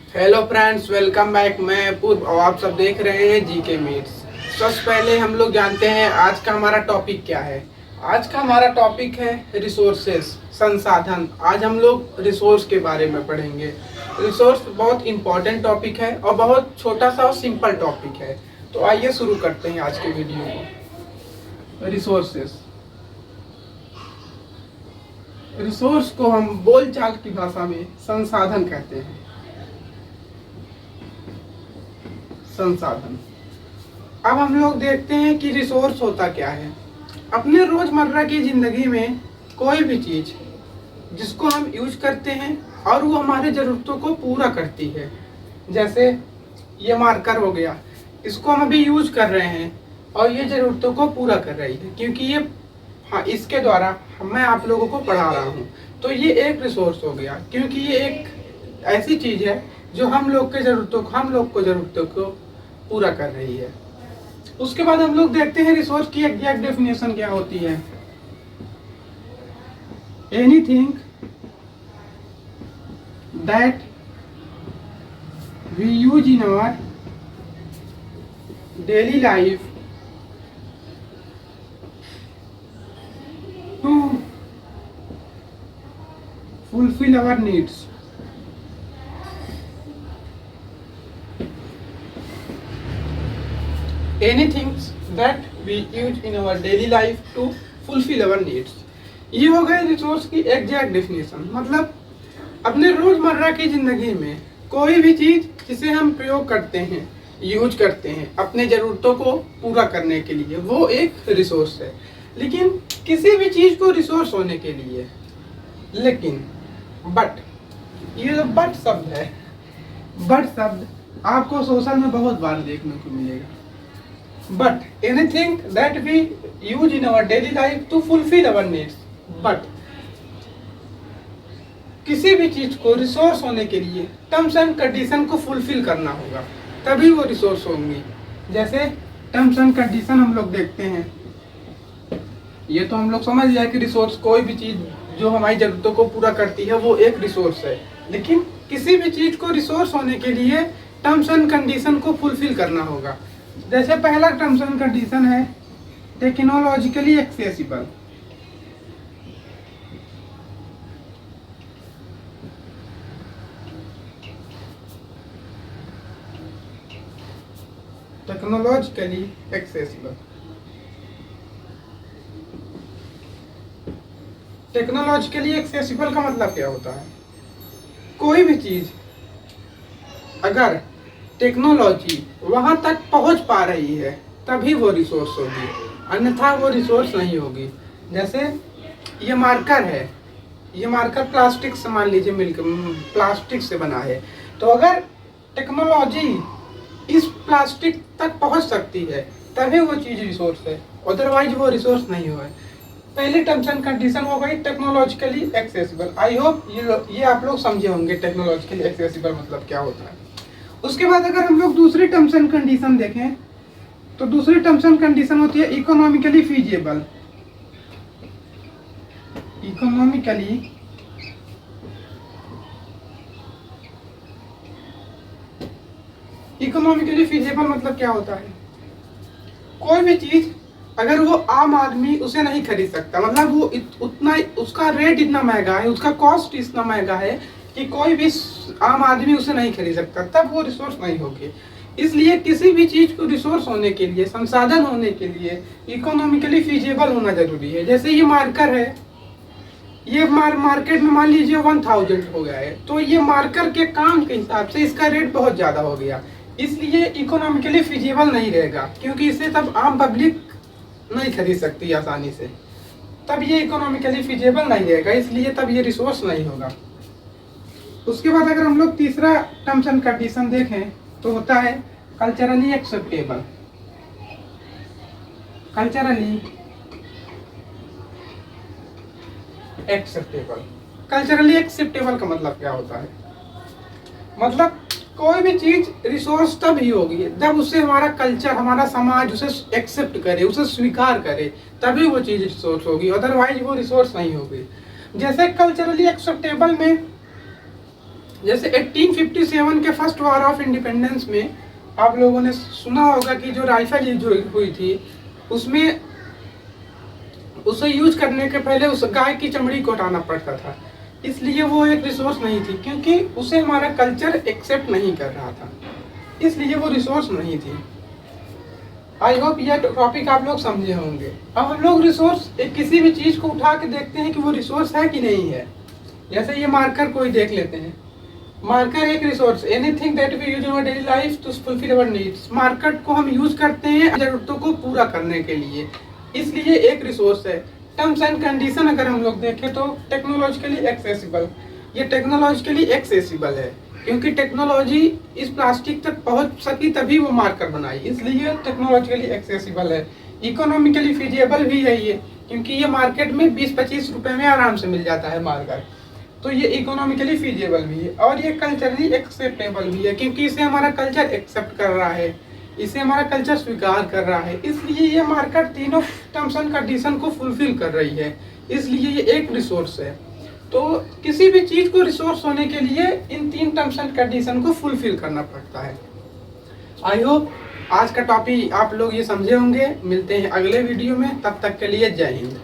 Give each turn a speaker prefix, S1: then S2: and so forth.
S1: Hello friends, welcome back. मैं पूर्व और आप सब देख रहे हैं जीके मीट्स। सबसे पहले हम लोग जानते हैं आज का हमारा टॉपिक क्या है। आज का हमारा टॉपिक है रिसोर्सेस, संसाधन। आज हम लोग रिसोर्स के बारे में पढ़ेंगे। रिसोर्स बहुत इंपॉर्टेंट टॉपिक है और बहुत छोटा सा और सिंपल टॉपिक है। तो आइए शुरू करते हैं आज के वीडियो को। रिसोर्सेस, रिसोर्स को हम बोलचाल की भाषा में संसाधन कहते हैं। संसाधन। अब हम लोग देखते हैं कि रिसोर्स होता क्या है। अपने रोजमर्रा की जिंदगी में कोई भी चीज जिसको हम यूज करते हैं और वो हमारे जरूरतों को पूरा करती है। जैसे ये मार्कर हो गया, इसको हम अभी यूज कर रहे हैं और ये जरूरतों को पूरा कर रही है, क्योंकि ये इसके द्वारा मैं आप लोगों को पढ़ा रहा हूँ। तो ये एक रिसोर्स हो गया, क्योंकि ये एक ऐसी चीज है जो हम लोग को जरूरतों को पूरा कर रही है। उसके बाद हम लोग देखते हैं रिसोर्स की एग्जैक्ट डेफिनेशन क्या होती है। Anything that we use in our daily life to fulfil our needs. Anything that we use in our daily life to fulfill our needs। ये हो गए रिसोर्स की एग्जैक्ट डेफिनेशन। मतलब अपने रोजमर्रा की जिंदगी में कोई भी चीज जिसे हम प्रयोग करते हैं, यूज करते हैं अपने जरूरतों को पूरा करने के लिए, वो एक रिसोर्स है। लेकिन किसी भी चीज को रिसोर्स होने के लिए, लेकिन बट, ये जो बट शब्द है, बट शब्द आपको सोशल में बहुत बार देखने को मिलेगा। But anything that we use in our daily life to fulfill our needs। But किसी भी चीज को रिसोर्स होने के लिए टर्म्स एंड कंडीशन को फुलफिल करना होगा, तभी वो रिसोर्स होंगी। जैसे टर्म्स एंड कंडीशन हम लोग देखते हैं, ये तो हम लोग समझ लिया कि रिसोर्स कोई भी चीज जो हमारी जरूरतों को पूरा करती है वो एक रिसोर्स है। लेकिन किसी भी चीज को रिसोर्स होने के लिए टर्म्स एंड कंडीशन को फुलफिल करना होगा। जैसे पहला टर्म्स एंड कंडीशन है technologically accessible. Technologically accessible, technologically accessible का मतलब क्या होता है? कोई भी चीज अगर टेक्नोलॉजी वहां तक पहुंच पा रही है तभी वो रिसोर्स होगी, अन्यथा वो रिसोर्स नहीं होगी। जैसे ये मार्कर है, ये मार्कर प्लास्टिक से, मान लीजिए मिलकर प्लास्टिक से बना है। तो अगर टेक्नोलॉजी इस प्लास्टिक तक पहुंच सकती है तभी वो चीज रिसोर्स है, अदरवाइज वो रिसोर्स नहीं हुआ है। पहली टर्म्स एंड कंडीशन हो गई टेक्नोलॉजिकली एक्सेसिबल। आई होप ये आप लोग समझे होंगे टेक्नोलॉजिकली एक्सेसिबल मतलब क्या होता है। उसके बाद अगर हम लोग दूसरी टर्म्स एंड कंडीशन देखें तो दूसरी टर्म्स एंड कंडीशन होती है इकोनॉमिकली फीजिबल। इकोनॉमिकली फीजिबल मतलब क्या होता है? कोई भी चीज अगर वो आम आदमी उसे नहीं खरीद सकता, मतलब वो उतना, उसका रेट इतना महंगा है, उसका कॉस्ट इतना महंगा है कि कोई भी आम आदमी उसे नहीं खरीद सकता, तब वो रिसोर्स नहीं होगी। इसलिए किसी भी चीज को रिसोर्स होने के लिए, संसाधन होने के लिए इकोनॉमिकली फीजिबल होना जरूरी है। जैसे ये मार्कर है, ये मार्केट में मान लीजिए 1000 हो गया है, तो ये मार्कर के काम के हिसाब से इसका रेट बहुत ज्यादा हो गया, इसलिए इकोनॉमिकली फीजिबल नहीं रहेगा, क्योंकि इसे तब आम पब्लिक नहीं खरीद सकती आसानी से, तब ये इकोनॉमिकली फीजिबल नहीं रहेगा, इसलिए तब ये रिसोर्स नहीं होगा। उसके बाद अगर हम लोग तीसरा टर्म्स एंड कंडीशन देखें तो होता है कल्चरली एक्सेप्टेबल। कल्चरली एक्सेप्टेबल का मतलब क्या होता है? मतलब कोई भी चीज रिसोर्स तब ही होगी जब उसे हमारा कल्चर, हमारा समाज उसे एक्सेप्ट करे, उसे स्वीकार करे, तभी वो चीज रिसोर्स होगी, अदरवाइज वो रिसोर्स नहीं होगी। जैसे कल्चरली एक्सेप्टेबल में जैसे 1857 के फर्स्ट वॉर ऑफ इंडिपेंडेंस में आप लोगों ने सुना होगा कि जो राइफल यूज हुई थी उसमें उसे यूज करने के पहले उस गाय की चमड़ी को हटाना पड़ता था, इसलिए वो एक रिसोर्स नहीं थी, क्योंकि उसे हमारा कल्चर एक्सेप्ट नहीं कर रहा था, इसलिए वो रिसोर्स नहीं थी। आई होप यह टॉपिक आप लोग समझे होंगे। अब हम लोग रिसोर्स किसी भी चीज को उठा के देखते हैं कि वो रिसोर्स है कि नहीं है। जैसे ये मार्कर कोई देख लेते हैं, मार्कर एक resource, anything that we use in our daily life to fulfil our needs. Marker को हम यूज करते हैं जरूरतों को पूरा करने के लिए, इसलिए एक रिसोर्स है। टर्म्स एंड कंडीशन अगर हम लोग देखें तो टेक्नोलॉजिकली एक्सेसिबल, ये टेक्नोलॉजिकली एक्सेसिबल है, क्योंकि टेक्नोलॉजी इस प्लास्टिक तक पहुंच सकी तभी वो मार्कर बनाई, इसलिए टेक्नोलॉजिकली एक्सेसिबल है। इकोनॉमिकली फिजिबल भी है ये, क्योंकि ये मार्केट में 20-25 रुपए में आराम से मिल जाता है मार्कर, तो ये इकोनॉमिकली फिजिबल भी है। और ये कल्चरली एक्सेप्टेबल भी है, क्योंकि इसे हमारा कल्चर एक्सेप्ट कर रहा है, इसे हमारा कल्चर स्वीकार कर रहा है, इसलिए ये मार्केट तीनों टर्म्स एंड कंडीशन को फुलफिल कर रही है, इसलिए ये एक रिसोर्स है। तो किसी भी चीज को रिसोर्स होने के लिए इन 3 टर्म्स एंड कंडीशन को फुलफिल करना पड़ता है। आई होप आज का टॉपिक आप लोग ये समझे होंगे। मिलते हैं अगले वीडियो में, तब तक के लिए जय हिंद।